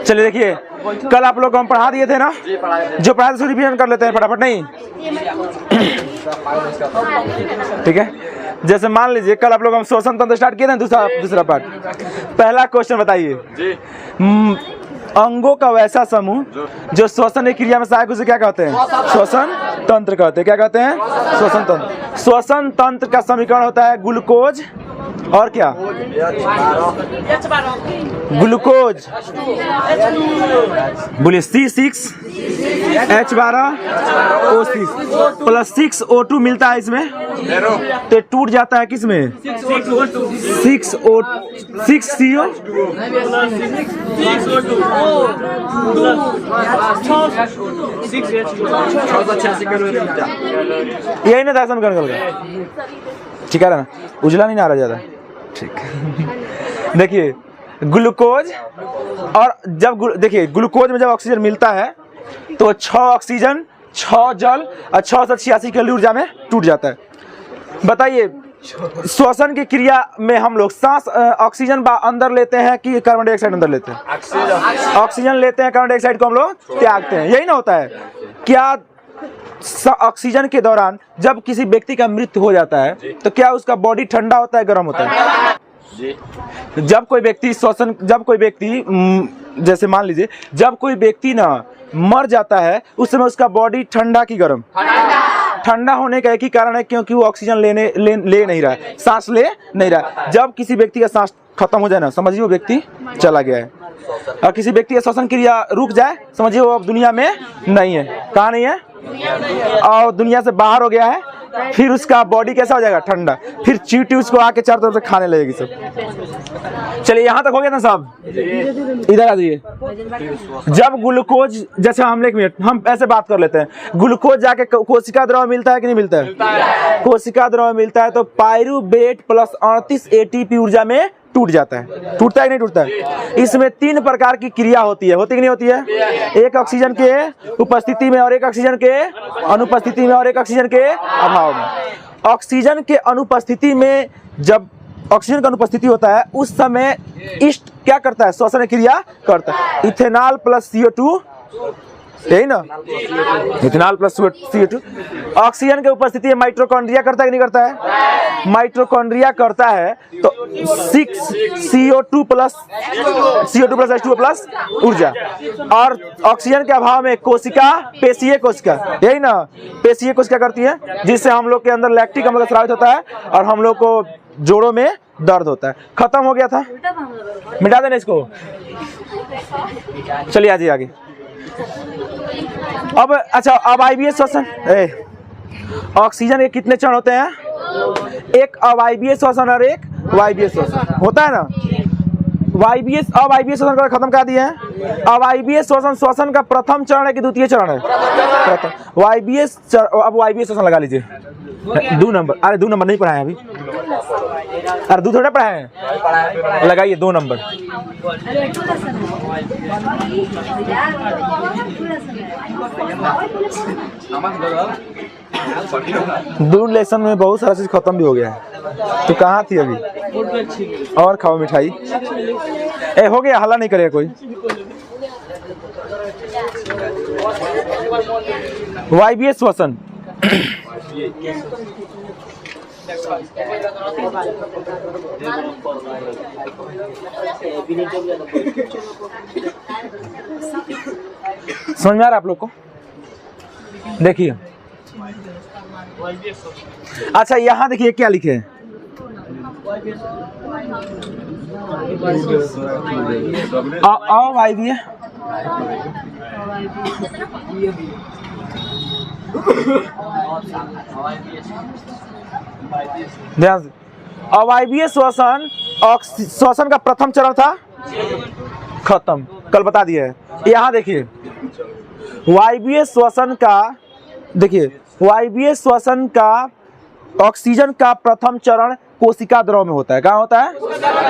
चलिए देखिए, कल आप लोग को हम पढ़ा दिए थे ना, जो पढ़ाए थे रिवीजन कर लेते हैं फटाफट। नहीं ठीक है, जैसे मान लीजिए कल आप लोग हम श्वसन तंत्र स्टार्ट किए थे, दूसरा पार्ट। पहला क्वेश्चन बताइए, अंगों का वैसा समूह जो श्वसन की क्रिया में सहायक, उसे क्या कहते हैं? श्वसन तंत्र कहते हैं। क्या कहते हैं? श्वसन तंत्र। श्वसन तंत्र का समीकरण होता है ग्लूकोज और क्या? ग्लूकोज, बोलिए C6H12O6 प्लस 6O2 मिलता है इसमें, तो टूट जाता है किसमें? 6CO, यही ना था समीकरण का? ठीक है ना, उजला नहीं आ रहा ज्यादा। ठीक देखिए ग्लूकोज, और जब देखिए ग्लूकोज में जब ऑक्सीजन मिलता है तो 6 ऑक्सीजन 6 जल और 686 कैलोरी ऊर्जा में टूट जाता है। बताइए श्वसन की क्रिया में हम लोग सांस ऑक्सीजन अंदर लेते हैं कि कार्बन डाइऑक्साइड अंदर लेते हैं? ऑक्सीजन लेते हैं, कार्बन डाइऑक्साइड को हम लोग त्यागते हैं, यही ना होता है क्या? ऑक्सीजन के दौरान जब किसी व्यक्ति का मृत्यु हो जाता है तो क्या उसका बॉडी ठंडा होता है, गर्म होता है? जब कोई व्यक्ति जैसे मान लीजिए जब कोई व्यक्ति ना मर जाता है उस समय उसका बॉडी ठंडा की गर्म? ठंडा होने का एक ही कारण है, क्योंकि वो ऑक्सीजन ले नहीं रहा है, सांस ले नहीं रहा है। जब किसी व्यक्ति का सांस खत्म हो जाए ना, समझिए वो व्यक्ति चला गया है। और किसी व्यक्ति का श्वसन क्रिया रुक जाए, समझिए वो अब दुनिया में नहीं है। कहाँ नहीं है? और दुनिया से बाहर हो गया है। फिर उसका बॉडी कैसा हो जाएगा? ठंडा। फिर चींटी उसको आके चारों तरफ से खाने लगेगी सब। चलिए यहाँ तक हो गया ना साहब? इधर आ जाइए। जब ग्लूकोज, जैसे हम ऐसे बात कर लेते हैं, ग्लूकोज जाके कोशिका द्रव मिलता है कि नहीं मिलता है? कोशिका द्रव मिलता है तो पायरूवेट प्लस 38 ATP ऊर्जा में टूट जाता है। टूटता है कि नहीं टूटता है? इसमें 3 प्रकार की क्रिया होती है कि नहीं होती है? एक ऑक्सीजन के उपस्थिति में, और एक ऑक्सीजन के अनुपस्थिति में, और एक ऑक्सीजन के अभाव में। ऑक्सीजन के अनुपस्थिति में, जब ऑक्सीजन का अनुपस्थिति होता है उस समय ईस्ट क्या करता है? श्वसन क्रिया करता है। इथेनॉल प्लस CO2, यही ना, इथेनॉल प्लस CO2। ऑक्सीजन के उपस्थिति में माइटोकॉन्ड्रिया करता है कि नहीं करता है? माइटोकॉन्ड्रिया करता है तो 6CO2 प्लस H2O प्लस ऊर्जा। और ऑक्सीजन के अभाव में कोशिका, पेशीय कोशिका, यही ना, पेशीय कोशिका करती है, जिससे हम लोग के अंदर लैक्टिक अम्ल स्रावित होता है और हम लोग को जोड़ों में दर्द होता है। खत्म हो गया था, मिटा देना इसको। चलिए आइए आगे। अब अच्छा, अब आइए श्वसन। ऑक्सीजन के कितने चरण होते हैं? एक अवायवीय श्वसन और एक वायवीय श्वसन होता है ना। वायवीय, अवायवीय श्वसन को खत्म कर दिए हैं। अवायवीय श्वसन का प्रथम चरण है कि द्वितीय चरण है? प्रथम। वायवीय, अब वायवीय श्वसन लगा लीजिए। 2 नंबर, अरे 2 नंबर नहीं पढ़ाए अभी, अरे 2 थोड़ा पढ़ाए हैं, लगाइए 2 नंबर। दूर लेसन में बहुत सारा चीज खत्म भी हो गया है। तो कहाँ थी अभी? और खाओ मिठाई। हो गया, हल्ला नहीं करेगा कोई। वायवीय श्वसन, समझ में आ रहा है आप लोग को? देखिए अच्छा, यहाँ देखिए क्या लिखे हैं। अवायवीय, ध्यान से, अवायवीय श्वसन का प्रथम चरण था, खत्म, कल बता दिया है। यहाँ देखिए वायवीय श्वसन का, देखिए वायवीय श्वसन का ऑक्सीजन का प्रथम चरण कोशिका द्रव में होता है। कहाँ होता है?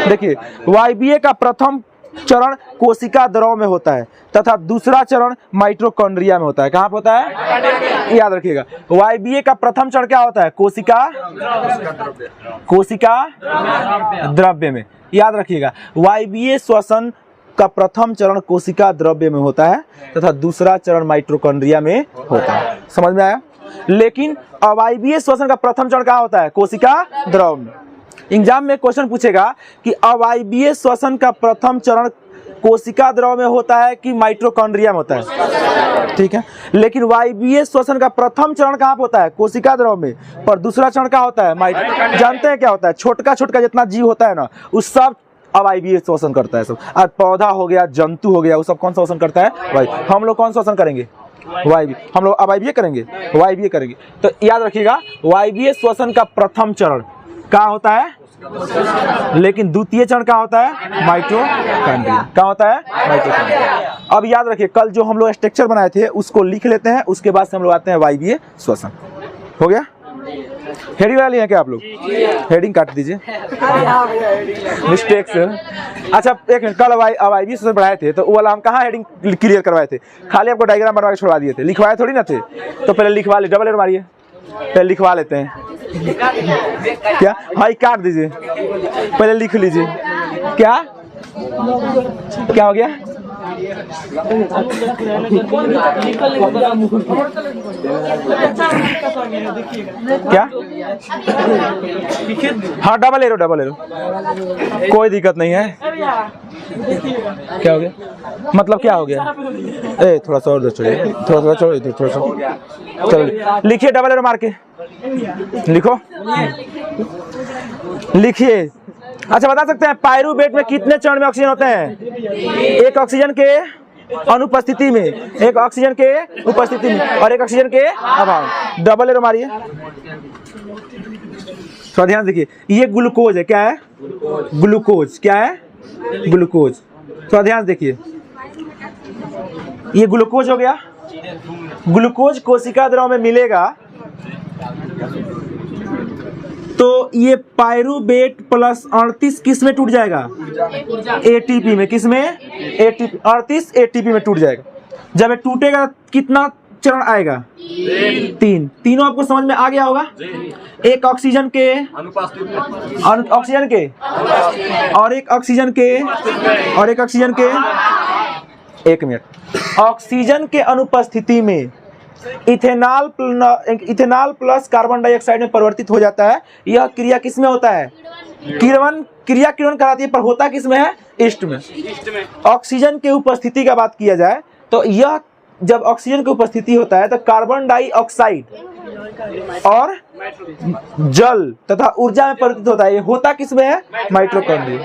देखिए वायवीय का प्रथम चरण कोशिका द्रव में होता है तथा दूसरा चरण माइटोकॉन्ड्रिया में होता है। कहाँ पे होता है? याद रखिएगा। वायवीय का प्रथम चरण क्या होता है? कोशिका द्रव्य में। याद रखिएगा, वायवीय श्वसन का प्रथम चरण कोशिका द्रव्य में होता है तथा दूसरा चरण माइटोकॉन्ड्रिया में होता है। समझ में आया? लेकिन अवायवीय श्वसन का प्रथम चरण कहाँ होता है? कोशिका द्रव में। एग्जाम में क्वेश्चन पूछेगा कि अवायवीय श्वसन का प्रथम चरण कोशिका द्रव में होता है कि माइटोकॉन्ड्रिया में होता है, ठीक है। लेकिन वायवीय श्वसन का प्रथम चरण कहाँ पे होता है? कोशिका द्रव में। पर दूसरा चरण क्या होता है? जानते हैं क्या होता है? छोटका छोटका जितना जीव होता है ना, उस सब अवायवीय श्वसन करता है। सब आज पौधा हो गया, जंतु हो गया, वो सब कौन सा श्वसन करता है? वायु। हम लोग कौन सा श्वसन करेंगे? वायवीय। हम लोग अवायवीय करेंगे, वायवीय करेंगे। तो याद रखिएगा, वायवीय श्वसन का प्रथम चरण क्या होता है? लेकिन द्वितीय चरण क्या होता है? माइटोकॉन्ड्रिया। क्या होता है? माइटोकॉन्ड्रिया। अब याद रखिए, कल जो हम लोग स्ट्रक्चर बनाए थे उसको लिख लेते हैं, उसके बाद से हम लोग आते हैं वायवीय श्वसन। हो गया? हेडिंग वाली है क्या आप लोग? हेडिंग काट दीजिए मिस्टेक से। अच्छा एक मिनट, कल अवायवीय श्वसन पढ़ाए थे तो वो वाला हम कहाँ हेडिंग क्लियर करवाए थे? खाली आपको डायग्राम बनवा के छोड़ा दिए थे, लिखवाए थोड़ी ना थे। तो पहले लिखवा ले, डबल एरो मारिए, पहले लिखवा लेते हैं। क्या? हाँ काट दीजिए, पहले लिख लीजिए। क्या क्या हो गया? क्या? हाँ डबल एरो, डबल एरो, कोई दिक्कत नहीं है। क्या हो गया? मतलब क्या हो गया? ए थोड़ा सा और छोड़िए, थोड़ा छोड़िए, थोड़ा सा। चलो लिखिए, डबल एरो मार के लिखो, लिखिए। अच्छा बता सकते हैं पायरुवेट में कितने चरण में ऑक्सीजन होते हैं? एक ऑक्सीजन के अनुपस्थिति में, एक ऑक्सीजन के उपस्थिति में और एक ऑक्सीजन के अभाव। डबल एरो मारिए। थोड़ा ध्यान देखिए, ये ग्लूकोज है। क्या है? ग्लूकोज। क्या है? ग्लूकोज। थोड़ा ध्यान देखिए, ये ग्लूकोज हो गया। ग्लूकोज कोशिका द्रव में मिलेगा तो ये पायरुवेट प्लस 38 किस में टूट जाएगा? एटीपी में। किस में? एटीपी। 38 एटीपी में टूट जाएगा। जब ये टूटेगा कितना चरण आएगा? 3। तीनों आपको समझ में आ गया होगा। एक ऑक्सीजन के ऑक्सीजन के और एक ऑक्सीजन के और एक ऑक्सीजन के। एक मिनट। ऑक्सीजन के अनुपस्थिति में इथेनॉल प्लस कार्बन डाइऑक्साइड में परिवर्तित हो जाता है। यह क्रिया किस में होता है? क्रिया किरण कराती है, पर होता किस में है? ईस्ट में। ऑक्सीजन के उपस्थिति का बात किया जाए तो यह जब ऑक्सीजन की उपस्थिति होता है तो कार्बन डाइऑक्साइड और जल तथा ऊर्जा में परिवर्तित होता है। ये होता किस में है? माइटोकॉन्ड्रिया।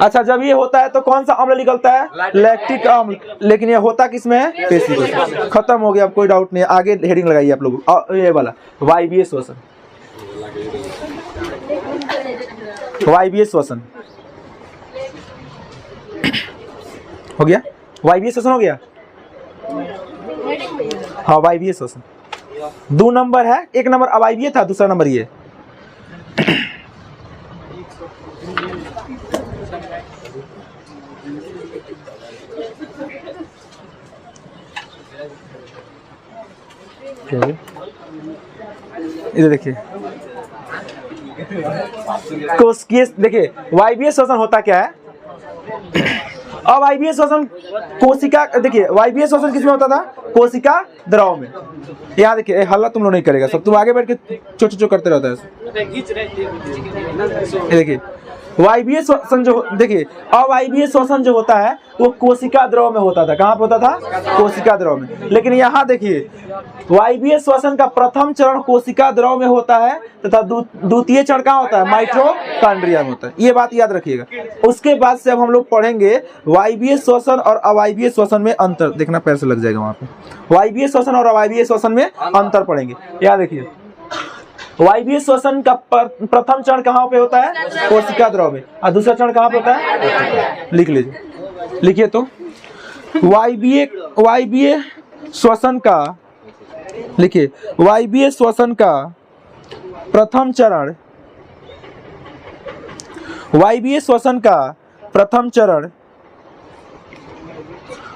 अच्छा जब ये होता है तो कौन सा अम्ल निकलता है? लैक्टिक अम्ल। लेकिन ये होता किस में है? पेशी। खत्म हो गया, अब कोई डाउट नहीं है। आगे हेडिंग लगाइए आप लोग, ये वाला वायवीय श्वसन। वायवीय श्वसन हो गया? वायवीय श्वसन हो गया? हाँ वायवीय श्वसन 2 नंबर है। 1 नंबर अवायवीय था, दूसरा नंबर ये। इधर देखिए, देखिए वायवीय श्वसन होता क्या है? अवायवीय श्वसन कोशिका, देखिए वायवीय श्वसन किसमें होता था? कोशिका द्रव में। यहाँ देखिए, हल्ला तुम लोग नहीं करेगा सब, तुम आगे बैठ के चो करते रहता है। देखिए वायवीय श्वसन जो, देखिए अवायवीय श्वसन जो होता है वो कोशिका द्रव में होता था। कहाँ पे होता था? कोशिका द्रव में। लेकिन यहाँ देखिए, वायवीय श्वसन का प्रथम चरण कोशिका द्रव में होता है तथा द्वितीय चरण कहाँ होता है? माइटोकॉन्ड्रिया में होता है। ये बात याद रखिएगा। उसके बाद से अब हम लोग पढ़ेंगे वायवीय श्वसन और अवायवीय श्वसन में अंतर। देखना पैर से लग जाएगा वहां पे। वायवीय श्वसन और अवायवीय श्वसन में अंतर पढ़ेंगे। याद रखिए, वायवीय श्वसन का प्रथम चरण कहाँ पे होता है? कोशिका द्रव में। और दूसरा चरण कहाँ पे होता है? लिख लीजिए, लिखिए तो। वायवीय श्वसन का, लिखिए वायवीय श्वसन का प्रथम चरण, वायवीय श्वसन का प्रथम चरण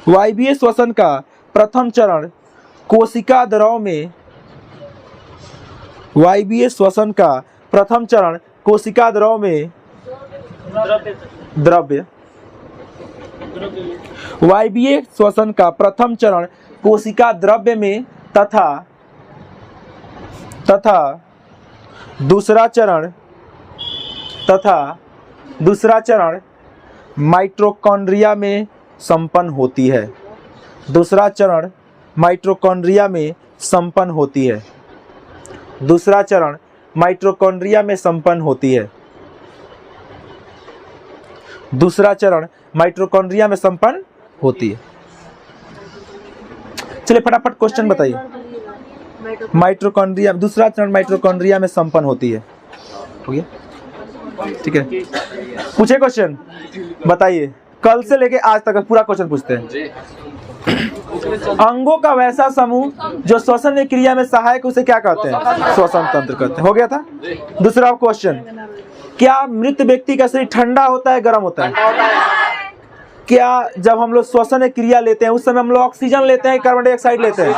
वायवीय श्वसन का प्रथम चरण कोशिका द्रव में, वायवीय श्वसन का प्रथम चरण कोशिका द्रव में द्रव्य, वायवीय श्वसन का प्रथम चरण कोशिका द्रव्य में तथा दूसरा चरण माइटोकॉन्ड्रिया में संपन्न होती है। दूसरा चरण माइटोकॉन्ड्रिया में संपन्न होती है। दूसरा चरण माइटोकॉन्ड्रिया में संपन्न होती है। दूसरा चरण माइटोकॉन्ड्रिया में संपन्न होती है। चलिए फटाफट क्वेश्चन बताइए। माइटोकॉन्ड्रिया, दूसरा चरण माइटोकॉन्ड्रिया में संपन्न होती है। हो गया, ठीक है। पूछे क्वेश्चन, बताइए। कल से लेके आज तक पूरा क्वेश्चन पूछते हैं। अंगों का वैसा समूह जो श्वसन क्रिया में सहायक, उसे क्या कहते हैं? श्वसन तंत्र कहते हैं। हो गया था। दूसरा क्वेश्चन, क्या मृत व्यक्ति का शरीर ठंडा होता है, गर्म होता है? क्या जब हम लोग श्वसन क्रिया लेते हैं उस समय हम लोग ऑक्सीजन लेते हैं, कार्बन डाइऑक्साइड लेते हैं?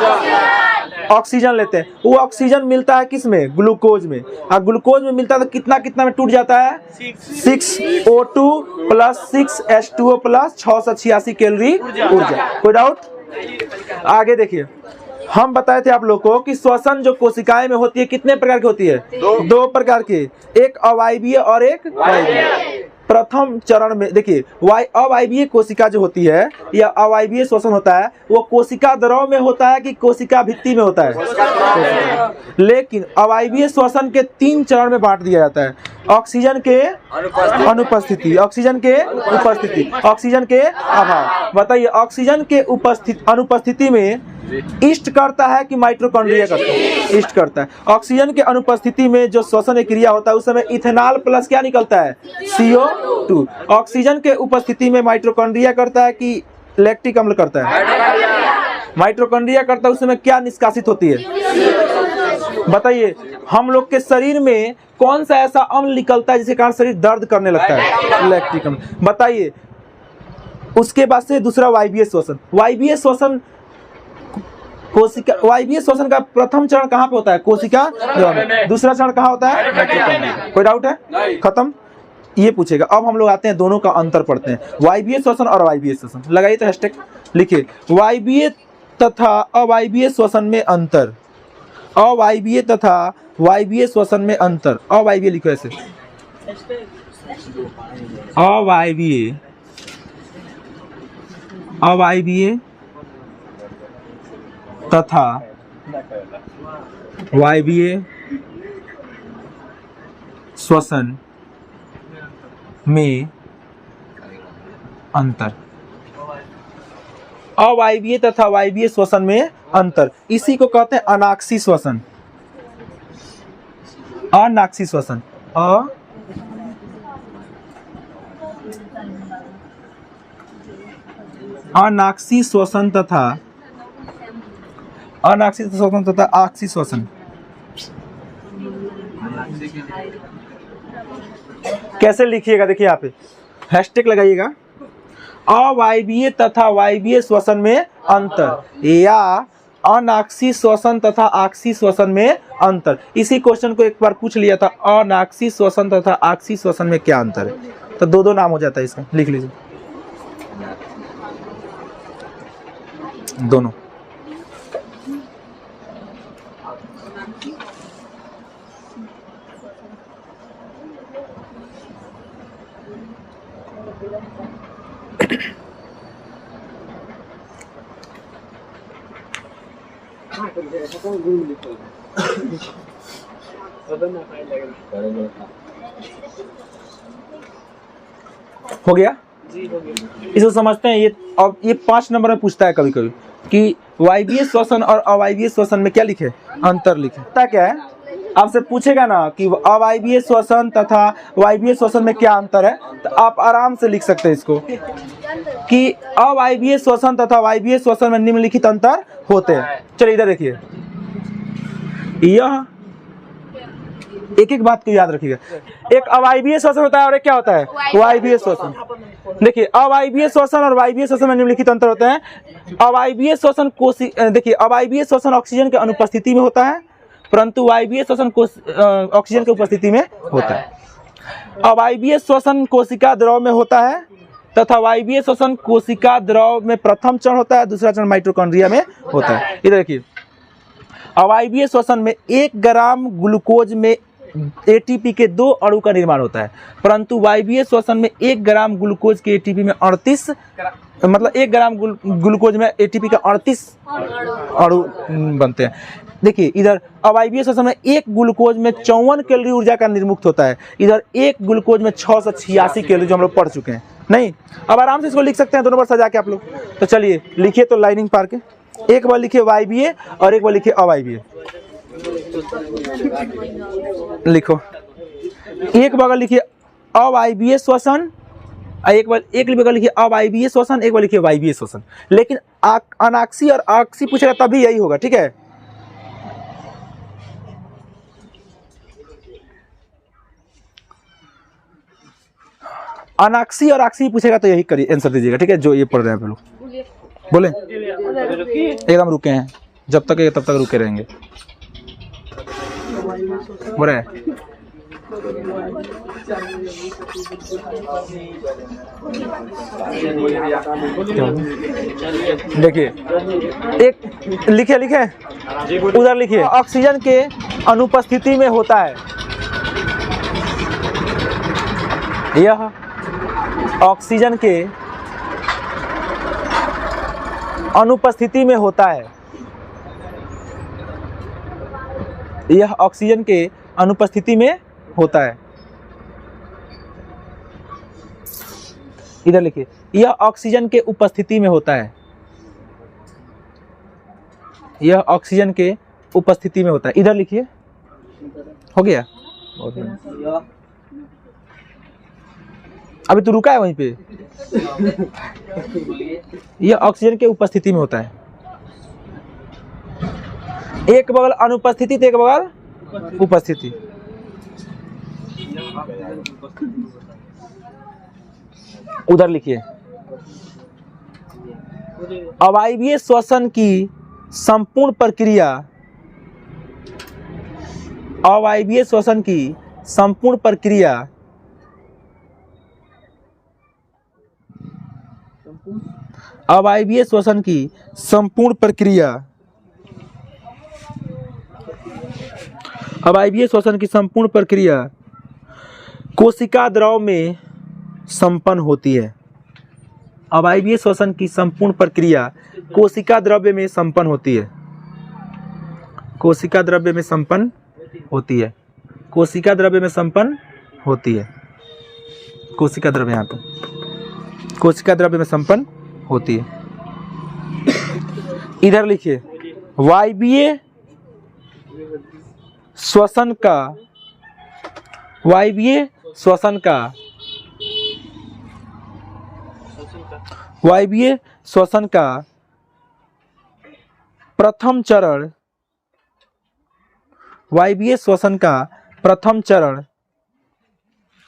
ऑक्सीजन लेते हैं। वो ऑक्सीजन मिलता है किस में? ग्लूकोज में। और ग्लूकोज में मिलता है तो कितना में टूट जाता है? 6O2 + 6H2O + 686 कैलोरी ऊर्जा। कोई डाउट? आगे देखिए, हम बताए थे आप लोग को कि श्वसन जो कोशिकाएं में होती है कितने प्रकार की होती है? दो प्रकार की, एक अवायवीय और एक वायवीय। प्रथम चरण में देखिए, अवायवीय कोशिका जो होती है या अवायवीय श्वसन होता है, वो कोशिका द्रव में होता है कि कोशिका भित्ति में होता है? लेकिन अवायवीय श्वसन के 3 चरण में बांट दिया जाता है। ऑक्सीजन के अनुपस्थिति, ऑक्सीजन के उपस्थिति, ऑक्सीजन के अभाव। बताइए, ऑक्सीजन के अनुपस्थिति में ईस्ट करता है कि माइटोकॉन्ड्रिया करता है? ईस्ट करता है। ऑक्सीजन के अनुपस्थिति में जो श्वसन क्रिया होता है उस समय इथेनॉल प्लस क्या निकलता है? CO2। ऑक्सीजन के उपस्थिति में माइटोकॉन्ड्रिया करता है कि लैक्टिक अम्ल करता है? माइटोकॉन्ड्रिया करता है। उस समय क्या निष्कासित होती है? बताइए, हम लोग के शरीर में कौन सा ऐसा अम्ल निकलता है जिसके कारण शरीर दर्द करने लगता है? लैक्टिक अम्ल। बताइए, उसके बाद से दूसरा वायवीय श्वसन। वायवीय श्वसन कोशिका, वायवीय श्वसन का प्रथम चरण कहाँ पे होता है? कोशिका द्रव में। दूसरा चरण कहाँ होता है? कोई डाउट है? खत्म। ये पूछेगा। अब हम लोग आते हैं, दोनों का अंतर पढ़ते हैं, वायवीय श्वसन और अवायवीय श्वसन। लगाइए तो हैशटैग लिखिए, वायवीय तथा अवायवीय श्वसन में अंतर। अवायवीय तथा वायवीय श्वसन में अंतर। अवायवीय लिखो ऐसे, अवायवीय, अवायवीय तथा वायवीय श्वसन में अंतर। अवायवीय तथा वायवीय श्वसन में अंतर, इसी को कहते हैं अनाक्षी श्वसन। अनाक्षी श्वसन, अनाक्षी श्वसन तथा अनाक्षी श्वसन तथा आक्षी श्वसन। कैसे लिखिएगा? देखिए यहाँ पे हैशटैग लगाइएगा, अवायवीय तथा वायवीय श्वसन में अंतर या अनाक्षी श्वसन तथा आक्षी श्वसन में अंतर। इसी क्वेश्चन को एक बार पूछ लिया था, अनाक्षी श्वसन तथा आक्षी श्वसन में क्या अंतर है? तो दो नाम हो जाता है इसका, लिख लीजिए दोनों। हो गया? इसको समझते हैं। ये अब ये 5 नंबर में पूछता है कभी कभी कि वायवीय श्वसन और अवायवीय श्वसन में क्या लिखे? अंतर लिखे। पता क्या है? आपसे पूछेगा ना कि अवायवीय श्वसन तथा वायवीय श्वसन में क्या अंतर है, तो आप आराम से लिख सकते हैं इसको कि अवायवीय श्वसन तथा वायवीय श्वसन में निम्नलिखित अंतर होते हैं। चलिए इधर देखिए, यह एक एक बात को याद रखिएगा। एक अवायवीय श्वसन होता है और एक क्या होता है? वायवीय श्वसन। देखिए अवायवीय श्वसन और वायवीय श्वसन में निम्नलिखित अंतर होते हैं। अवायवीय श्वसन देखिए अवायवीय श्वसन ऑक्सीजन के अनुपस्थिति में होता है, परंतु वायवीय श्वसन ऑक्सीजन की उपस्थिति में होता है। अवायवीय श्वसन कोशिका द्रव में होता है तथा वायवीय श्वसन कोशिका द्रव में प्रथम चरण होता है, दूसरा चरण माइटोकॉन्ड्रिया में होता है। इधर देखिए अवायवीय श्वसन में 1 ग्राम ग्लूकोज में एटीपी के 2 अणु का निर्माण होता है, परंतु वायवीय श्वसन में 1 ग्राम ग्लूकोज के एटीपी में 38 मतलब 1 ग्राम ग्लूकोज में एटीपी का 38 अणु बनते हैं। देखिए इधर अवायवीय श्वसन में 1 ग्लूकोज में 54 कैलोरी ऊर्जा का निर्मुक्त होता है, इधर 1 ग्लूकोज में 686 कैलोरी, जो हम लोग पढ़ चुके हैं। नहीं, अब आराम से इसको लिख सकते हैं दोनों बार सजा के आप लोग। तो चलिए लिखिए तो लाइनिंग पार के, एक बार लिखिए वायवीय और एक बार लिखिए अवायवीय। लिखो, एक बार लिखिए अवायवीय श्वसन, एक बार लिखिए अवायवीय श्वसन, एक बार लिखिए वायवीय श्वसन। लेकिन अनाक्सी और आक्सी पूछेगा तभी यही होगा, ठीक है। अनाक्सी और आक्सी पूछेगा तो यही करिए, आंसर दीजिएगा, ठीक है। जो ये पढ़ रहे हैं लोग बोले एकदम रुके हैं, जब तक ये तब तक रुके रहेंगे। बोल रहे देखिए, एक लिखे उधर लिखिए ऑक्सीजन के अनुपस्थिति में होता है। यह ऑक्सीजन के अनुपस्थिति में होता है। यह ऑक्सीजन के अनुपस्थिति में होता है। इधर लिखिए यह ऑक्सीजन के उपस्थिति में होता है। यह ऑक्सीजन के उपस्थिति में होता है। इधर लिखिए, हो गया। अभी तो रुका है वहीं पे। यह ऑक्सीजन के उपस्थिति में होता है। एक बगल अनुपस्थिति तो एक बगल उपस्थिति। उधर लिखिए अवायवीय श्वसन की संपूर्ण प्रक्रिया, अवायवीय श्वसन की संपूर्ण प्रक्रिया अवायवीय श्वसन की संपूर्ण प्रक्रिया, अवायवीय श्वसन की संपूर्ण प्रक्रिया कोशिका द्रव में संपन्न होती है। अवायवीय श्वसन की संपूर्ण प्रक्रिया कोशिका द्रव्य में संपन्न होती है। कोशिका द्रव्य में संपन्न होती है। कोशिका द्रव्य में संपन्न होती है। कोशिका द्रव्य, यहाँ पे कोशिका द्रव्य में संपन्न होती है। इधर लिखिए वायवीय श्वसन का, वायवीय श्वसन का, वायवीय श्वसन का प्रथम चरण, वायवीय श्वसन का प्रथम चरण,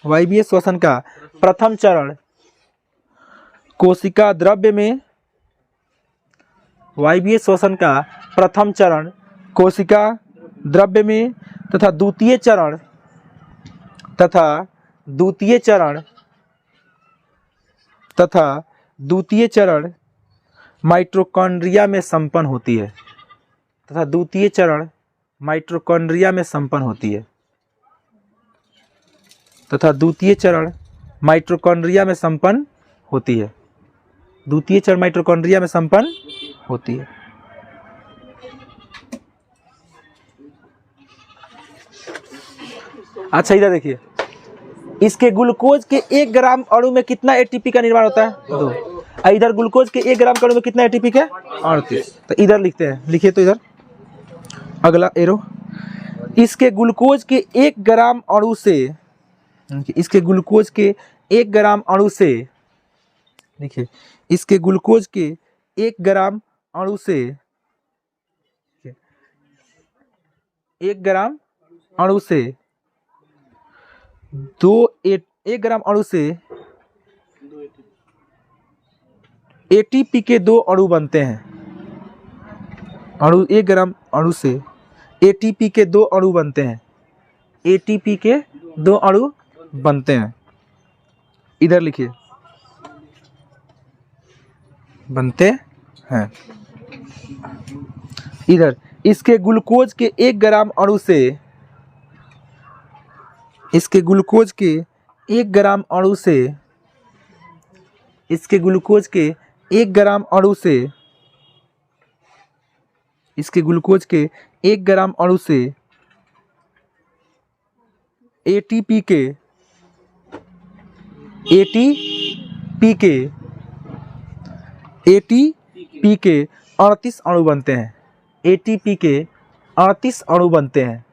वायवीय श्वसन का प्रथम चरण कोशिका द्रव्य में, वायवीय श्वसन का प्रथम चरण कोशिका द्रव्य में तथा द्वितीय चरण द्वितीय चरण माइटोकॉन्ड्रिया में संपन्न होती है। तथा द्वितीय चरण माइटोकॉन्ड्रिया में संपन्न होती है। तथा द्वितीय चरण माइटोकॉन्ड्रिया में संपन्न होती है। द्वितीय चरण माइटोकॉन्ड्रिया में संपन्न होती है। अच्छा इधर देखिए, इसके ग्लूकोज के 1 ग्राम अणु में कितना एटीपी का निर्माण होता है? 2। इधर ग्लूकोज के 1 ग्राम अणु में कितना एटीपी का? 38। तो इधर लिखते हैं, लिखिए तो इधर अगला एरो, इसके ग्लूकोज के 1 ग्राम अणु से, इसके ग्लूकोज के 1 ग्राम अणु से, देखिए इसके ग्लूकोज के 1 ग्राम अणु से, 1 ग्राम अणु से 1 ग्राम अणु से एटीपी के 2 अणु बनते हैं। अणु 1 ग्राम अणु से एटीपी के 2 अणु बनते हैं। एटीपी के 2 अणु बनते हैं। इधर लिखिए, बनते हैं। इधर इसके ग्लूकोज के 1 ग्राम अणु से, इसके ग्लूकोज के 1 ग्राम अणु से, इसके ग्लूकोज के 1 ग्राम अणु से, इसके ग्लूकोज के 1 ग्राम अणु से एटीपी के 38 अणु बनते हैं। एटीपी के 38 अणु बनते हैं।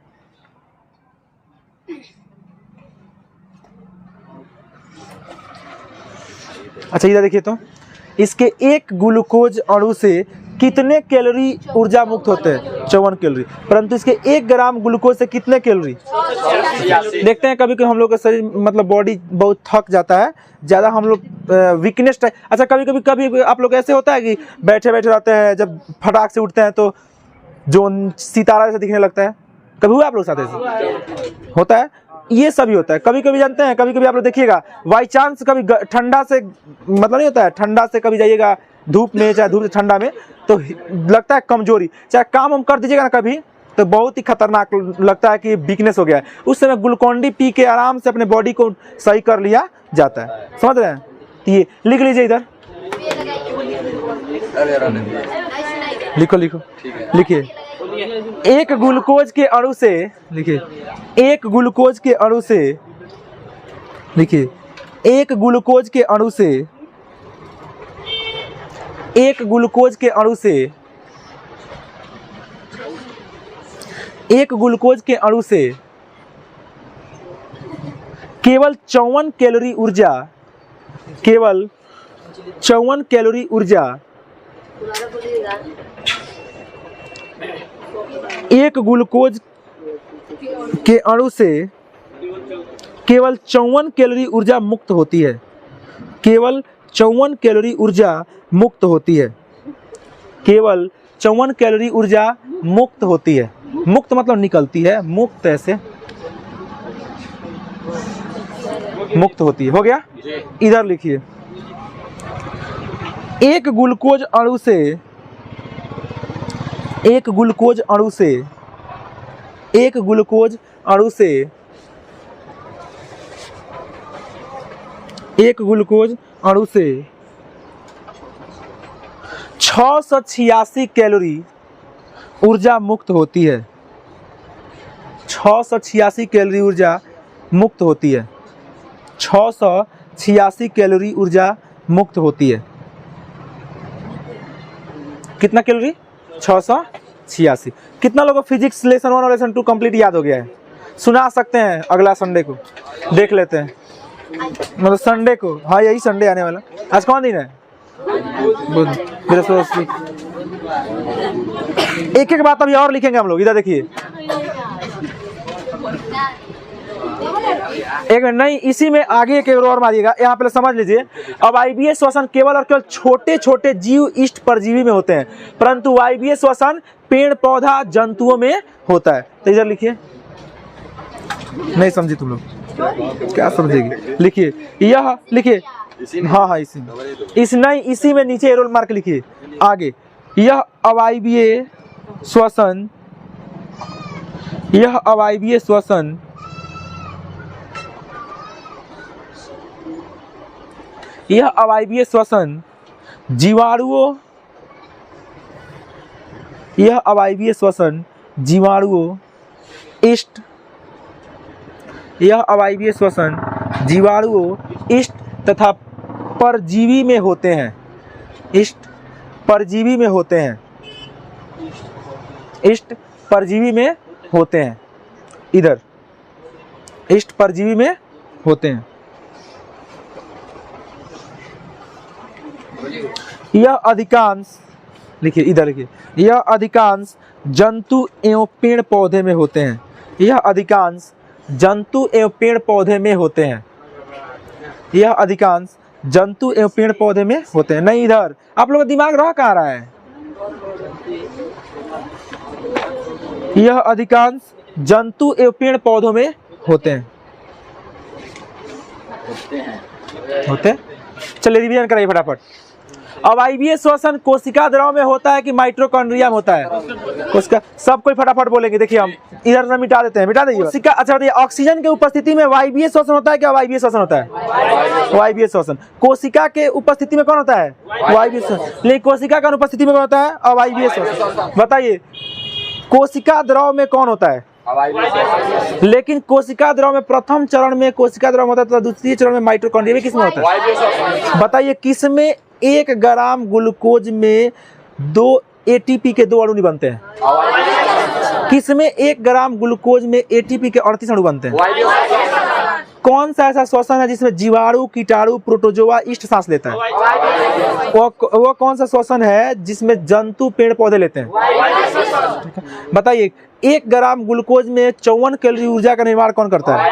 अच्छा इधर देखिए, तो इसके 1 ग्लूकोज अणु से कितने कैलोरी ऊर्जा मुक्त होते हैं? 54 कैलोरी। परंतु इसके 1 ग्राम ग्लूकोज से कितने कैलोरी? देखते हैं कभी कभी हम लोग का शरीर मतलब बॉडी बहुत थक जाता है, ज़्यादा हम लोग वीकनेस टाइप। अच्छा कभी आप लोग ऐसे होता है कि बैठे बैठे रहते हैं, जब फटाक से उठते हैं तो जो सितारा जैसे दिखने लगता है। कभी हुआ आप लोग साथ ऐसे? होता है, ये सभी होता है। कभी कभी जानते हैं, कभी कभी आप लोग देखिएगा बाई चांस कभी ठंडा से मतलब नहीं होता है, ठंडा से कभी जाइएगा धूप में, चाहे धूप से ठंडा में, तो लगता है कमजोरी। चाहे काम हम कर दीजिएगा ना कभी, तो बहुत ही खतरनाक लगता है कि वीकनेस हो गया है। उस समय ग्लूकोन डी पी के आराम से अपने बॉडी को सही कर लिया जाता है। समझ रहे हैं? ये लिख लीजिए इधर, लिखो लिखिए। 1 ग्लूकोज के अणु से, लिखिए 1 ग्लूकोज के अणु से, लिखिए 1 ग्लूकोज के अणु से, 1 ग्लूकोज के अणु से, 1 ग्लूकोज के अणु से केवल 54 कैलोरी ऊर्जा, केवल 54 कैलोरी ऊर्जा 1 ग्लूकोज के अणु से केवल 54 कैलोरी ऊर्जा मुक्त होती है। केवल 54 कैलोरी ऊर्जा मुक्त होती है। केवल 54 कैलोरी ऊर्जा मुक्त होती है। मुक्त मतलब निकलती है, मुक्त ऐसे मुक्त होती है। हो गया? इधर लिखिए, 1 ग्लूकोज अणु से, 1 ग्लूकोज अणु से, 1 ग्लूकोज अणु से, 1 ग्लूकोज अणु से 686 कैलोरी ऊर्जा मुक्त होती है। 686 कैलोरी ऊर्जा मुक्त होती है। 686 कैलोरी ऊर्जा मुक्त होती है। कितना कैलोरी? 686। कितना लोगों को फिजिक्स लेसन 1 और लेसन 2 कंप्लीट याद हो गया है? सुना सकते हैं अगला संडे को, देख लेते हैं। मतलब संडे को, हाँ यही संडे आने वाला। आज कौन दिन है? बुध, बृहस्पति। एक एक बात अभी और लिखेंगे हम लोग। इधर देखिए, एक मिनट नहीं, इसी में आगे एक और मारिएगा। यहाँ पे समझ लीजिए, अब वायवीय श्वसन केवल और केवल छोटे छोटे जीव इष्ट परजीवी में होते हैं, परंतु वायवीय श्वसन पेड़ पौधा जंतुओं में होता है। तो इधर लिखिए, नहीं समझी तुम लोग, क्या समझेगी? लिखिए, यह लिखिए, हाँ इसी में, इसी में नीचे एरो मार्क लिखिए आगे। यह अवायवीय श्वसन, यह अवायवीय श्वसन यह अवायवीय श्वसन जीवाणुओं, यह अवायवीय श्वसन जीवाणुओं इष्ट, यह अवायवीय श्वसन जीवाणुओं इष्ट तथा परजीवी में होते हैं। इष्ट परजीवी में होते हैं। इष्ट परजीवी में होते हैं। इधर इष्ट परजीवी में होते हैं। यह अधिकांश, लिखिए इधर लिखिए, यह अधिकांश जंतु एवं पेड़ पौधे में होते हैं। यह अधिकांश जंतु एवं पेड़ पौधे में होते हैं। यह अधिकांश जंतु एवं पेड़ पौधे में होते हैं। नहीं, इधर आप लोग का दिमाग रह कहाँ रहा है? यह अधिकांश जंतु एवं पेड़ पौधों में होते हैं। होते हैं। चलिए रिवीजन कराइए फटाफट। अब आइवीय श्वसन कोशिका द्रव में होता है कि माइटोकॉन्ड्रिया में होता है? कोशिका। सब कोई फटाफट बोलेंगे। देखिए हम इधर से मिटा देते हैं, मिटा दीजिए कोशिका। अच्छा बताइए, ऑक्सीजन के उपस्थिति में वायवीय श्वसन होता है क्या वायवीय श्वसन होता है? वायवीय श्वसन। कोशिका के उपस्थिति में कौन होता है? वायवीय श्वसन। लेकिन कोशिका का अनुपस्थिति में कौन होता है? अवायवीय श्वसन। बताइए कोशिका द्रव में कौन होता है? लेकिन कोशिका द्रव में प्रथम चरण में कोशिका द्रव होता है तो द्वितीय चरण में माइटोकॉन्ड्रिया में किसमें होता है? बताइए किसमें 1 ग्राम ग्लूकोज में 2 एटीपी के 2 अणु नहीं बनते हैं? किसमें 1 ग्राम ग्लूकोज में एटीपी के 38 अणु बनते हैं? कौन सा ऐसा श्वसन है जिसमें जीवाणु, कीटाणु, प्रोटोजोआ, ईस्ट सांस लेता है? वो कौन सा श्वसन है जिसमें जंतु पेड़ पौधे लेते हैं? बताइए 1 ग्राम ग्लूकोज में 54 कैलोरी ऊर्जा का निर्माण कौन करता है?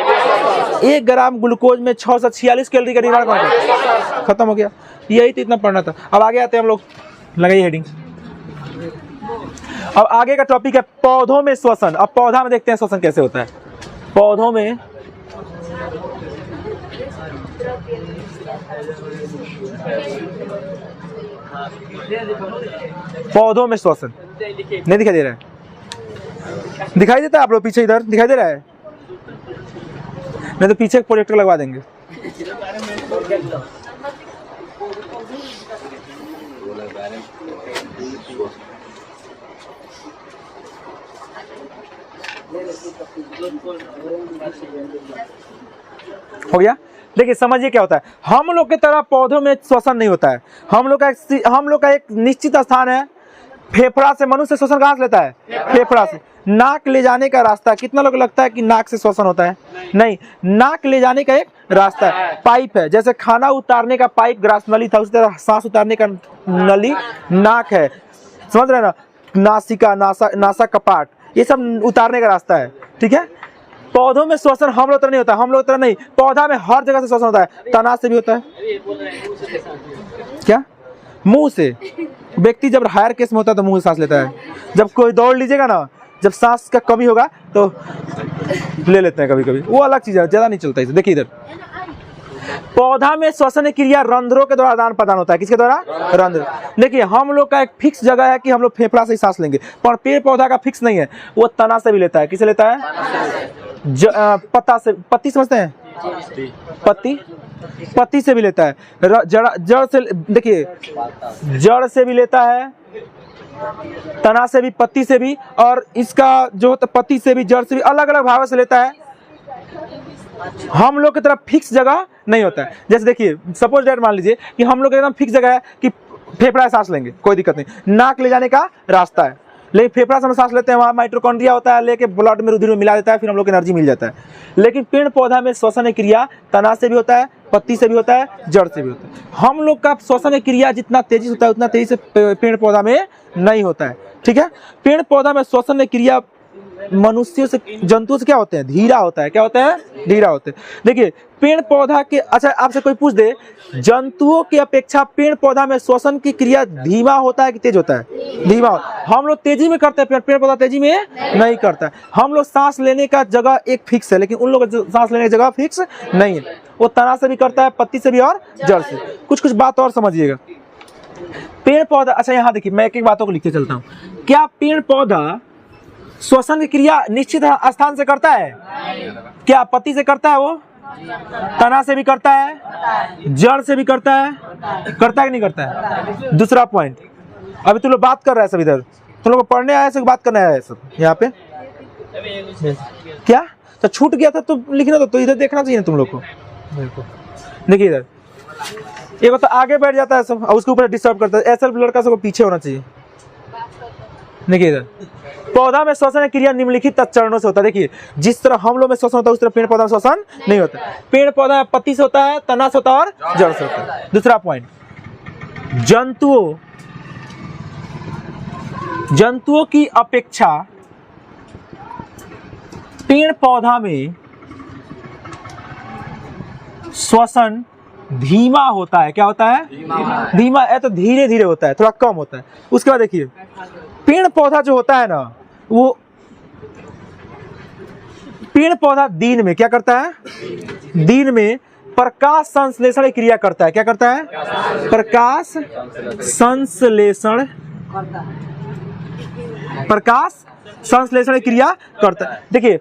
1 ग्राम ग्लूकोज में 646 कैलोरी का निर्माण कौन करता है? खत्म हो गया। यही तो इतना पढ़ना था। अब आगे आते हैं हम लोग, लगाइए हेडिंग। अब आगे का टॉपिक है पौधों में श्वसन। अब पौधा में देखते हैं श्वसन कैसे होता है। पौधों में श्वसन नहीं दिखाई दे रहा है? दिखाई देता है आप लोग पीछे? इधर दिखाई दे रहा है? नहीं तो पीछे प्रोजेक्टर लगवा देंगे। हो गया? देखिए समझिए क्या होता है। हम लोग की तरह पौधों में श्वसन नहीं होता है। हम लोग का एक निश्चित स्थान है। फेफड़ा से मनुष्य श्वसन कहाँ से लेता है? फेफड़ा से। नाक ले जाने का रास्ता, कितना लोग लगता है कि नाक से श्वसन होता है? नहीं, नाक ले जाने का एक रास्ता है, पाइप है। जैसे खाना उतारने का पाइप ग्रास नली था, उसी तरह सांस उतारने का नली नाक है। समझ रहे ना? नासिका, नासा कपाट, ये सब उतारने का रास्ता है। ठीक है। पौधों में श्वसन हम लोग तरह नहीं होता। हम लोग तरह नहीं, पौधा में हर जगह से श्वसन होता है। तना से भी होता है। क्या? मुंह से। व्यक्ति जब हायर केस में होता है तो मुंह से सांस लेता है। जब कोई दौड़ लीजिएगा ना, जब सांस का कमी होगा तो ले लेते हैं कभी कभी, वो अलग चीज है, ज्यादा नहीं चलता इसे। देखिए इधर पौधा में श्वसन क्रिया रंध्रों के द्वारा आदान प्रदान होता है। किसके द्वारा? रंध्र। देखिए हम लोग का एक फिक्स जगह है कि हम लोग फेफड़ा से ही सांस लेंगे, पर पेड़ पौधा का फिक्स नहीं है। वो तना से भी लेता है। किसे लेता है? पत्ता से। पत्ती समझते हैं? पत्ती से भी लेता है। जड़ से, देखिए जड़ से भी लेता है, तना से भी, पत्ती से भी, और इसका जो पत्ती से भी, जड़ से भी, अलग अलग भागों से लेता है। हम लोग की तरफ फिक्स जगह नहीं होता है। जैसे देखिए सपोज डेट मान लीजिए कि हम लोग एकदम फिक्स जगह है कि फेफड़ा सांस लेंगे, कोई दिक्कत नहीं। नाक ले जाने का रास्ता है, लेकिन फेफड़ा से हम सांस लेते हैं, वहाँ माइटोकॉन्ड्रिया होता है, लेके ब्लड में, रुधिर में मिला देता है, फिर हम लोग को एनर्जी मिल जाता है। लेकिन पेड़ पौधा में श्वसन क्रिया तना से भी होता है, पत्ती से भी होता है, जड़ से भी होता है। हम लोग का श्वसन क्रिया जितना तेजी से होता है उतना तेजी से पेड़ पौधा में नहीं होता है। ठीक है। पेड़ पौधा में श्वसन क्रिया मनुष्यों से, जंतुओं से क्या होते हैं? धीरा होता है। क्या होता है? धीरा होते हैं। देखिए पेड़ पौधा के, अच्छा आपसे कोई पूछ दे, जंतुओं की अपेक्षा पेड़ पौधा में श्वसन की क्रिया धीमा होता है कि तेज होता है? धीमा होता है। हम लोग तेजी में करते हैं, पेड़ पौधा तेजी में नहीं करता है। हम लोग सांस लेने का जगह एक फिक्स है, लेकिन उन लोग सांस लेने की जगह फिक्स नहीं है। वो तना से भी करता है, पत्ती से भी और जड़ से। कुछ बात और समझिएगा। पेड़ पौधा, अच्छा यहाँ देखिए मैं एक एक बातों को लिखते चलता हूँ। क्या पेड़ पौधा श्वसन की क्रिया निश्चित स्थान से करता है? क्या पत्ती से करता है? वो तना से भी करता है, जड़ से भी करता है कि नहीं करता है? दूसरा पॉइंट, अभी तुम लोग बात कर रहे हैं सब, इधर तुम लोग पढ़ने आए सब, बात करने आए सब यहाँ पे। क्या तो छूट गया था तो लिखना तो इधर देखना चाहिए तुम लोग को। देखिए इधर एक तो आगे बैठ जाता है सब और उसके ऊपर डिस्टर्ब करता है। ऐसा लड़का सबको पीछे होना चाहिए। देखिए इधर पौधा में श्वसन क्रिया निम्नलिखित चरणों से होता है। देखिए जिस तरह हम लोग में श्वसन होता है उस तरह पेड़ पौधा में श्वसन नहीं होता। पेड़ पौधा पत्ती से होता है, तना से होता है और जड़ से होता है। दूसरा पॉइंट, जंतुओं की अपेक्षा पेड़ पौधा में श्वसन धीमा होता है। क्या होता है? धीमा है तो धीरे धीरे होता है, थोड़ा कम होता है। उसके बाद देखिए पेड़ पौधा जो होता है ना, वो पेड़ पौधा दिन में क्या करता है? दिन में प्रकाश संश्लेषण क्रिया करता है। क्या करता है? प्रकाश संश्लेषण, प्रकाश संश्लेषण क्रिया करता है। देखिए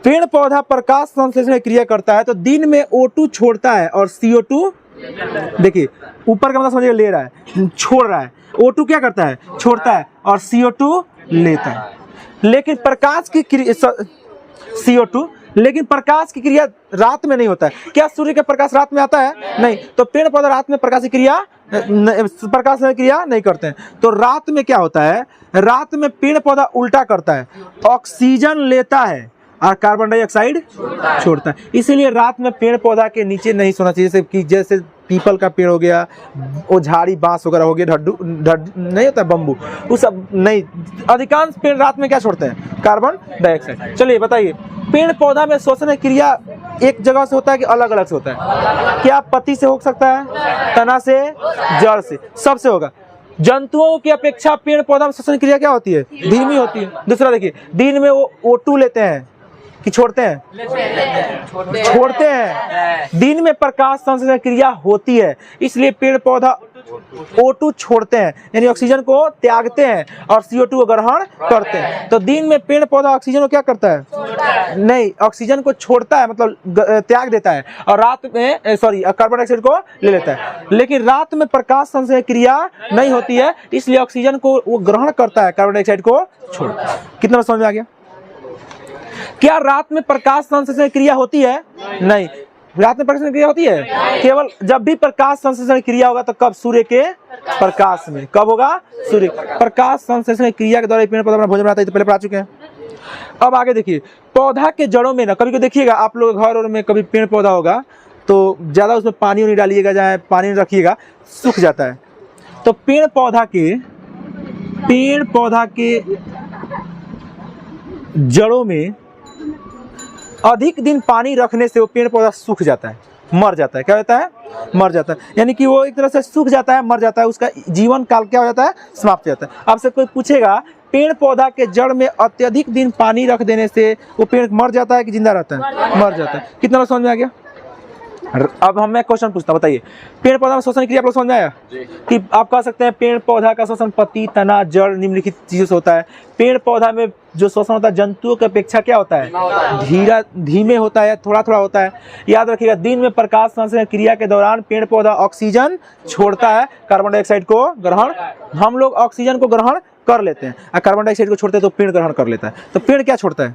पेड़ पौधा प्रकाश संश्लेषण क्रिया करता है तो दिन में O2 छोड़ता है और CO2, देखिए ऊपर का मतलब समझिए ले रहा है, छोड़ रहा है। O2 क्या करता है? छोड़ता है और CO2 लेता है। लेकिन प्रकाश की क्रिया CO2, लेकिन प्रकाश की क्रिया रात में नहीं होता है। क्या सूर्य का प्रकाश रात में आता है? नहीं। तो पेड़ पौधा रात में प्रकाश की क्रिया नहीं करते हैं। तो रात में क्या होता है? रात में पेड़ पौधा उल्टा करता है, ऑक्सीजन लेता है और कार्बन डाइऑक्साइड छोड़ता है। इसीलिए रात में पेड़ पौधा के नीचे नहीं सोना चाहिए। जैसे पीपल का पेड़ हो गया, वो झाड़ी बांस वगैरह हो गया, ढड्डू नहीं होता है बम्बू, वो सब नहीं। अधिकांश पेड़ रात में क्या छोड़ते हैं? Carbon dioxide. चलिए बताइए पेड़ पौधा में श्वसन क्रिया एक जगह से होता है कि अलग अलग से होता है? क्या पत्ती से हो सकता है, तना से, जड़ से, सबसे होगा। जंतुओं की अपेक्षा पेड़ पौधा में श्वसन क्रिया क्या होती है? धीमी होती है। दूसरा देखिए दिन में वो O2 लेते हैं कि छोड़ते हैं? छोड़ते हैं। दिन में प्रकाश संश्लेषण क्रिया होती है, इसलिए पेड़ पौधा O2 छोड़ते हैं, यानी ऑक्सीजन को त्यागते हैं और CO2 को ग्रहण करते हैं। तो दिन में पेड़ पौधा ऑक्सीजन को क्या करता है? नहीं, ऑक्सीजन को छोड़ता है, मतलब त्याग देता है, और रात में कार्बन डाइऑक्साइड को ले लेता है। लेकिन रात में प्रकाश संश्लेषण क्रिया नहीं होती है, इसलिए ऑक्सीजन को वो ग्रहण करता है, कार्बन डाइऑक्साइड को छोड़ता है। कितना समझ में आ गया? क्या रात में प्रकाश संश्लेषण क्रिया होती है? नहीं। रात में प्रकाश क्रिया होती है केवल जब भी प्रकाश संश्लेषण क्रिया होगा तो कब? सूर्य के प्रकाश में। कब होगा? सूर्य प्रकाश संश्लेषण क्रिया के द्वारा पेड़ पौधा अपना भोजन बनाता है, तो पहले पढ़ा चुके हैं। अब आगे देखिए पौधा के जड़ों में ना, कभी को देखिएगा आप लोग घर और में कभी पेड़ पौधा होगा तो ज्यादा उसमें पानी नहीं डालिएगा, जहाँ पानी नहीं रखिएगा, सूख जाता है। तो पेड़ पौधा के जड़ों में अधिक दिन पानी रखने से वो पेड़ पौधा सूख जाता है, मर जाता है। क्या होता है? मर जाता है, यानी कि वो एक तरह से सूख जाता है, मर जाता है, उसका जीवन काल क्या हो जाता है? समाप्त हो जाता है। आपसे कोई पूछेगा पेड़ पौधा के जड़ में अत्यधिक दिन पानी रख देने से वो पेड़ मर जाता है कि जिंदा रहता है? मर जाता है। कितना समझ में आ गया? अब मैं क्वेश्चन पूछता हूं, बताइए पेड़ पौधा में श्वसन क्रिया आप लोग समझ में आया? कि आप कह सकते हैं पेड़ पौधा का श्वसन पत्ती, तना, जड़, निम्नलिखित चीजों से होता है। पेड़ पौधा में जो श्वसन होता है जंतुओं की अपेक्षा क्या होता है? धीमे होता है, थोड़ा थोड़ा होता है। याद रखिएगा दिन में प्रकाश संश्लेषण क्रिया के दौरान पेड़ पौधा ऑक्सीजन छोड़ता है, कार्बन डाइऑक्साइड को ग्रहण, हम लोग ऑक्सीजन को ग्रहण कर लेते हैं और कार्बन डाइऑक्साइड को छोड़ते हैं तो पेड़ ग्रहण कर लेता है। तो पेड़ क्या छोड़ता है?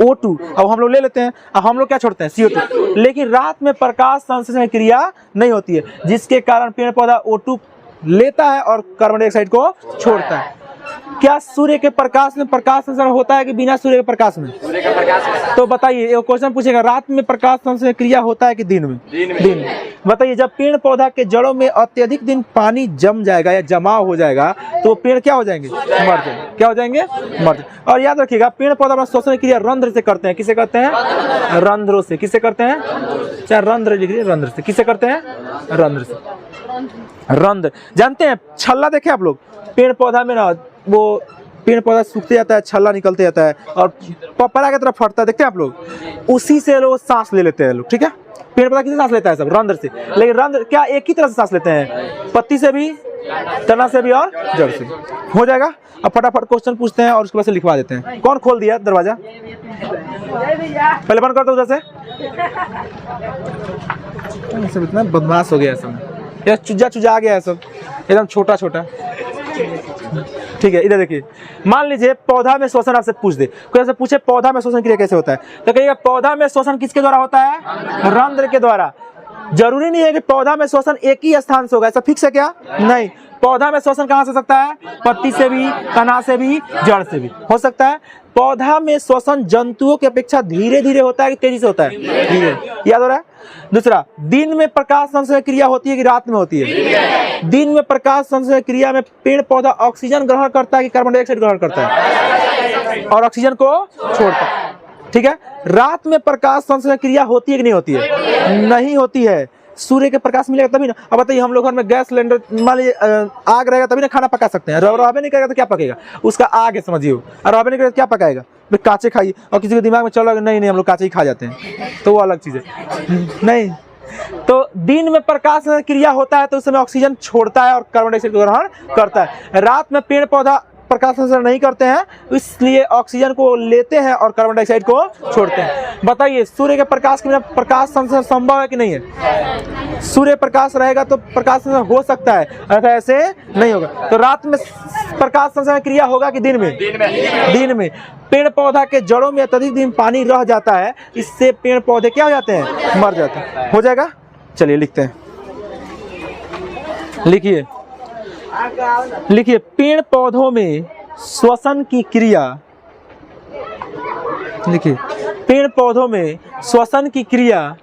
O2। अब हम लोग ले लेते हैं, अब हम लोग क्या छोड़ते हैं? CO2। लेकिन रात में प्रकाश संश्लेषण क्रिया नहीं होती है, जिसके कारण पेड़ पौधा O2 लेता है और कार्बन डाइऑक्साइड को छोड़ता है। क्या सूर्य के प्रकाश में प्रकाश संश्लेषण होता है कि बिना सूर्य के प्रकाश में? सूर्य के प्रकाश में। तो बताइए एक क्वेश्चन पूछेगा, रात में प्रकाश संश्लेषण क्रिया होता है कि दिन में? दिन में। बताइए जब पेड़ पौधा के जड़ों में अत्यधिक दिन पानी जम जाएगा या जमाव हो जाएगा तो पेड़ क्या हो जाएंगे? मर जाएंगे। क्या हो जाएंगे? मर जाएंगे। और याद रखिएगा पेड़ पौधा अपना श्वसन क्रिया रंध्र से करते हैं। किसे करते हैं? रंध्रों से। किसे करते हैं? चाहे रंध्र लिखिए, रंध्र से। किसे करते हैं? रंध्र से। रंध्र जानते हैं, छल्ला देखे आप लोग पेड़ पौधा में ना, वो पेड़ पौधा सूखते जाता है, छल्ला निकलते जाता है और पपड़ा की तरफ फटता है, देखते हैं आप लोग? उसी से लोग सांस ले लेते हैं लोग। ठीक है, पेड़ पौधा किससे सांस लेता है? सब रंध्र से। लेकिन रंध्र क्या एक ही तरह से सांस लेते हैं? पत्ती से भी, तना से भी और जड़ से। हो जाएगा। अब फटाफट क्वेश्चन पूछते हैं और उसके बाद से लिखवा देते हैं। कौन खोल दिया दरवाजा? पहले बंद कर दो उधर से। सब इतना बदमाश हो गया सब, यार चुजा आ गया है सब, एकदम छोटा छोटा। ठीक है, इधर देखिए, मान लीजिए पौधा में श्वसन आपसे पूछ दे, कोई आपसे पूछे पौधा में श्वसन क्रिया कैसे होता है, तो कहिएगा पौधा में श्वसन किसके द्वारा होता है? रंध्र के द्वारा। जरूरी नहीं है कि पौधा में श्वसन एक ही स्थान से होगा, ऐसा फिक्स है क्या? नहीं, पौधा में श्वसन कहां से हो सकता है? पत्ती से भी, तना से भी, जड़ से भी हो सकता है। पौधा में श्वसन जंतुओं की अपेक्षा धीरे धीरे होता है कि तेजी से होता है? धीरे। याद हो रहा है? दूसरा, दिन में प्रकाश संश्लेषण क्रिया होती है कि रात में होती है? दिन में प्रकाश संश्लेषण क्रिया में पेड़ पौधा ऑक्सीजन ग्रहण करता है कि कार्बन डाइऑक्साइड ग्रहण करता है? और ऑक्सीजन को छोड़ता है। ठीक है, रात में प्रकाश संश्लेषण क्रिया होती है कि नहीं होती है? नहीं होती है। सूर्य के प्रकाश मिलेगा तभी ना। अब बताइए हम लोग घर में गैस सिलेंडर मान लीजिए आग रहेगा तभी ना खाना पका सकते हैं, रहबे नहीं करेगा तो क्या पकेगा, उसका आग है समझिए, और रहबे नहीं करेगा तो क्या पकाएगा, भाई काचे खाइए। और किसी के दिमाग में चल रहा है नहीं हम लोग काचे ही खा जाते हैं, तो वो अलग चीज़ है। नहीं, तो दिन में प्रकाश क्रिया होता है तो उस समय ऑक्सीजन छोड़ता है और कार्बन डाइऑक्साइड को ग्रहण करता है। रात में पेड़ पौधा प्रकाश संश्लेषण नहीं करते हैं, इसलिए ऑक्सीजन को लेते हैं और कार्बन डाइऑक्साइड को छोड़ते हैं। बताइए सूर्य के प्रकाश के बिना प्रकाश संश्लेषण संभव है कि नहीं है? सूर्य प्रकाश रहेगा तो प्रकाश संश्लेषण हो सकता है, अगर ऐसे नहीं होगा। तो रात में प्रकाश संश्लेषण क्रिया होगा कि दिन में? दिन में। पेड़ पौधा के जड़ों में अत्यधिक दिन पानी रह जाता है, इससे पेड़ पौधे क्या हो जाते हैं? मर जाते हैं। हो जाएगा, चलिए लिखते हैं, लिखिए लिखिए पेड़ पौधों में श्वसन की क्रिया, लिखिए पेड़ पौधों में श्वसन की क्रिया,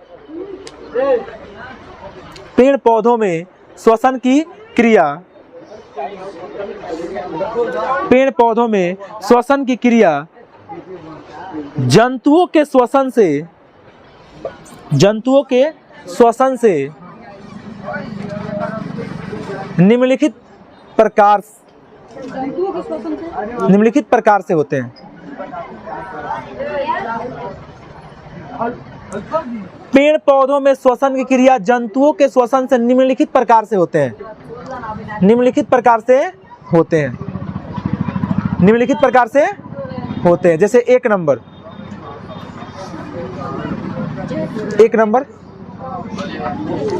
पेड़ पौधों में श्वसन की क्रिया, पेड़ पौधों में श्वसन की क्रिया जंतुओं के श्वसन से, जंतुओं के श्वसन से निम्नलिखित प्रकार, निम्नलिखित प्रकार से होते हैं। पेड़ पौधों में श्वसन की क्रिया जंतुओं के श्वसन से निम्नलिखित प्रकार से होते हैं, निम्नलिखित प्रकार से होते हैं, निम्नलिखित प्रकार से होते हैं। जैसे एक नंबर, एक नंबर,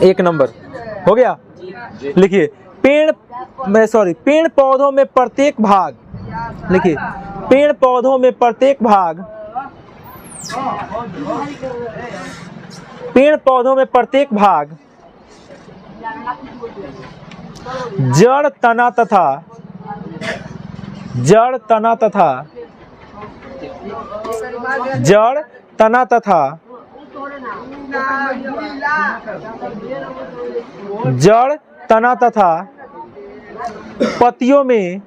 एक नंबर हो गया। लिखिए पेड़ पौधों में प्रत्येक भाग, लिखिए पेड़ पौधों में प्रत्येक भाग, पेड़ पौधों में प्रत्येक भाग जड़ तना तथा, जड़ तना तथा, जड़ तना तथा, जड़ तना तथा पत्तियों में,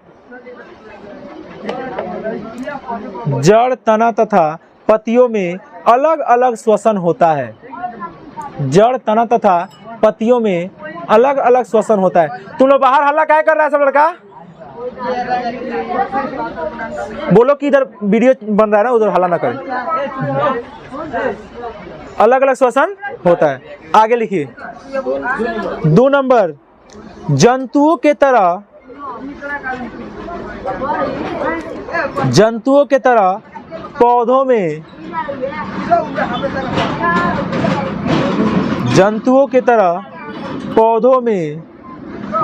जड़ तना तथा पत्तियों में अलग अलग श्वसन होता है। जड़ तना तथा पत्तियों में अलग अलग श्वसन होता है। तुम लोग बाहर हल्ला क्या कर रहा है सब लड़का? बोलो कि इधर वीडियो बन रहा है ना, उधर हल्ला ना करें। अलग अलग श्वसन होता है। आगे लिखिए 2 नंबर, जंतुओं के तरह, जंतुओं के तरह पौधों में, जंतुओं के तरह पौधों में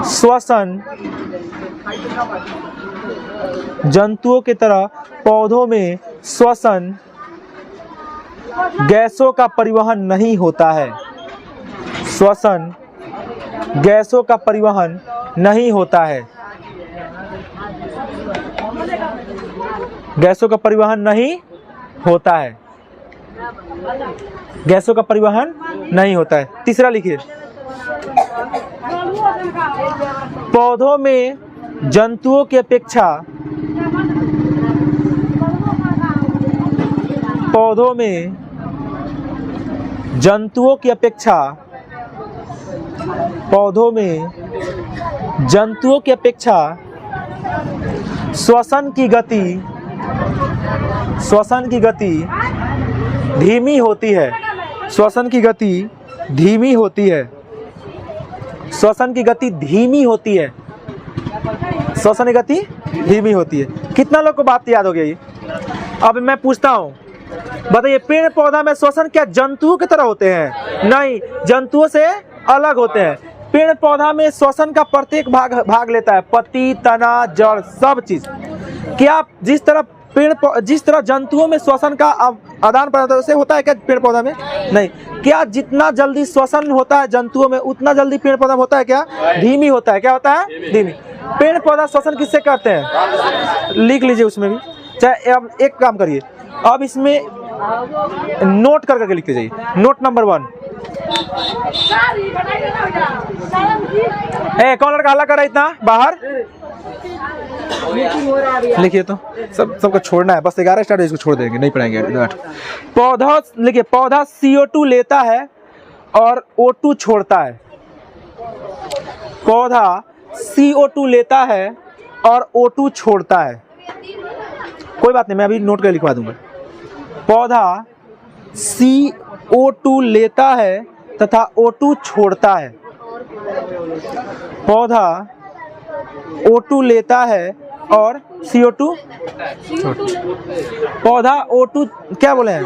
श्वसन, जंतुओं की तरह पौधों में श्वसन गैसों का परिवहन नहीं होता है। श्वसन गैसों का परिवहन नहीं होता है। गैसों का परिवहन नहीं होता है। गैसों का परिवहन नहीं होता है। तीसरा लिखिए, पौधों में जंतुओं की अपेक्षा, पौधों में जंतुओं की अपेक्षा, पौधों में जंतुओं की अपेक्षा श्वसन की गति, श्वसन की गति धीमी होती है। श्वसन की गति धीमी होती है। श्वसन की गति धीमी होती है। श्वसन की गति धीमी होती है। कितना लोग को बात याद हो गई? अब मैं पूछता हूँ, बताइए पेड़ पौधा में श्वसन क्या जंतुओं की तरह होते हैं? नहीं, जंतुओं से अलग होते हैं। पेड़ पौधा में श्वसन का प्रत्येक भाग लेता है, पत्ती, तना, जड़, सब चीज। क्या जिस तरह जंतुओं में श्वसन का आदान प्रदान से होता है क्या पेड़ पौधा में? नहीं। क्या जितना जल्दी श्वसन होता है जंतुओं में उतना जल्दी पेड़ पौधा में होता है क्या? धीमी होता है। क्या होता है? धीमी। पेड़ पौधा श्वसन किससे करते हैं? लिख लीजिए उसमें भी। चाहे अब एक काम करिए, अब इसमें नोट करके लिखते जाइए। नोट नंबर 1, कौन लड़का हल्ला कर रहा है इतना बाहर? लिखिए तो सबको छोड़ना है, बस 11 स्टार्ट इसको छोड़ देंगे, नहीं पढ़ाएंगे। पौधा लिखिए, पौधा CO2 लेता है और O2 छोड़ता है। पौधा CO2 लेता है और O2 छोड़ता है। कोई बात नहीं, मैं अभी नोट कर लिखवा दूंगा। पौधा CO2 लेता है तथा O2 छोड़ता है। पौधा O2 लेता है और CO2 पौधा O2 क्या बोले हैं,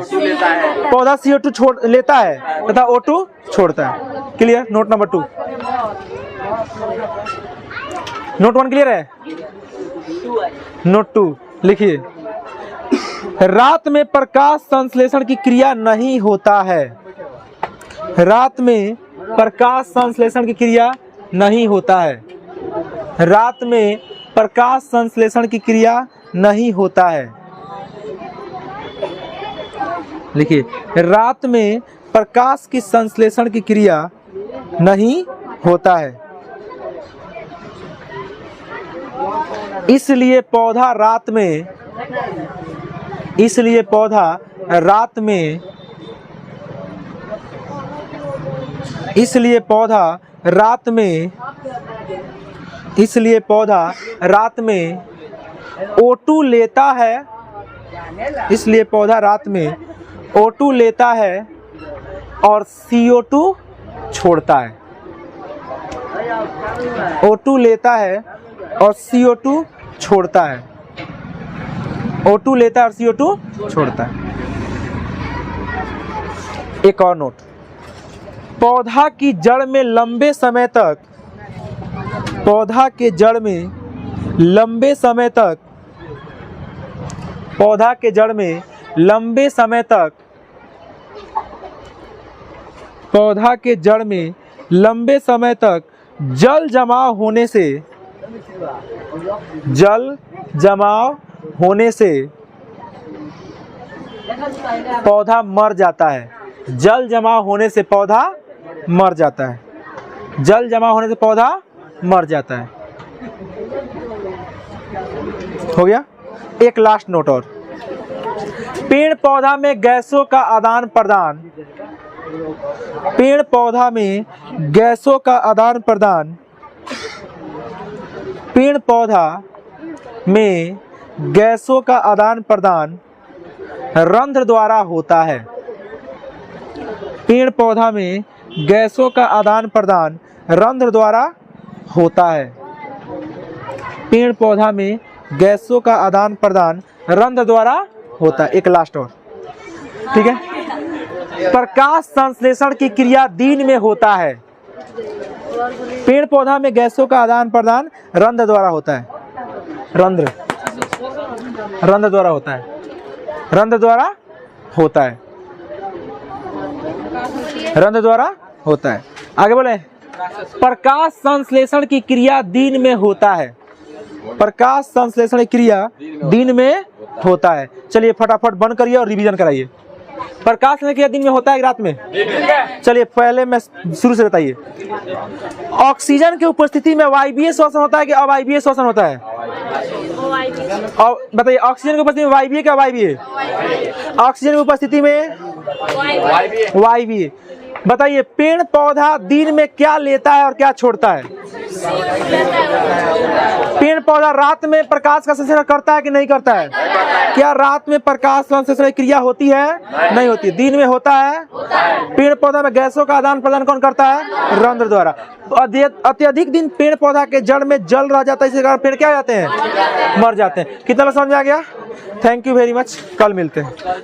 पौधा CO2 छोड़ लेता है तथा O2 छोड़ता है। Clear? Note number 2। Note 1 clear है? नोट 2 लिखिए। रात में प्रकाश संश्लेषण की क्रिया नहीं होता है। रात में प्रकाश संश्लेषण की क्रिया नहीं होता है। रात में प्रकाश संश्लेषण की क्रिया नहीं होता है। लिखिए, रात में प्रकाश की संश्लेषण की क्रिया नहीं होता है। इसलिए पौधा रात में इसलिए पौधा रात में O2 लेता है। इसलिए पौधा रात में O2 लेता है और CO2 छोड़ता है। O2 लेता है और CO2 छोड़ता है। O2 लेता है और CO2 छोड़ता है। एक और नोट, पौधा की जड़ में लंबे समय तक पौधा के जड़ में लंबे समय तक पौधा के जड़ में लंबे समय तक पौधा के जड़ में लंबे समय तक जल जमाव होने से पौधा मर जाता है। जल जमाव होने से पौधा मर जाता है। जल जमाव होने से पौधा मर जाता है। हो गया? एक लास्ट नोट और, पेड़ पौधा में गैसों का आदान प्रदान पेड़ पौधा में गैसों का आदान प्रदान पेड़ पौधा में गैसों का आदान प्रदान रंध्र द्वारा होता है। पेड़ पौधा में गैसों का आदान प्रदान रंध्र द्वारा होता है। पेड़ पौधा में गैसों का आदान प्रदान रंध्र द्वारा होता है। एक लास्ट और, ठीक है। प्रकाश संश्लेषण की क्रिया दिन में होता है। पेड़ पौधा में गैसों का आदान प्रदान रंध्र द्वारा होता है। रंध्र द्वारा होता है। रंध्र द्वारा होता है। रंध्र द्वारा होता है। आगे बोले, प्रकाश संश्लेषण की क्रिया दिन में होता है। प्रकाश संश्लेषण की क्रिया दिन में होता है। चलिए फटाफट बंद करिए और रिवीजन कराइए। प्रकाश संश्लेषण की क्रिया दिन में होता है कि रात में? चलिए पहले मैं शुरू से बताइए। ऑक्सीजन की उपस्थिति में वायवीय श्वसन होता है कि अवायवीय श्वसन होता है? और बताइए, ऑक्सीजन की उपस्थिति में वायवीय क्या अवायवीय? ऑक्सीजन की उपस्थिति में वायवीय। बताइए, पेड़ पौधा दिन में क्या लेता है और क्या छोड़ता है? पेड़ पौधा रात में प्रकाश का संश्लेषण करता है कि नहीं करता है? क्या रात में प्रकाश संश्लेषण क्रिया होती है? नहीं होती। दिन में होता है। पेड़ पौधा में गैसों का आदान प्रदान कौन करता है? रंध्र द्वारा। अत्यधिक दिन पेड़ पौधा के जड़ में जल रह जाता है, इसी कारण पेड़ क्या हो जाते हैं? मर जाते हैं। कितना समझ में आ गया? Thank you very much. कल मिलते हैं।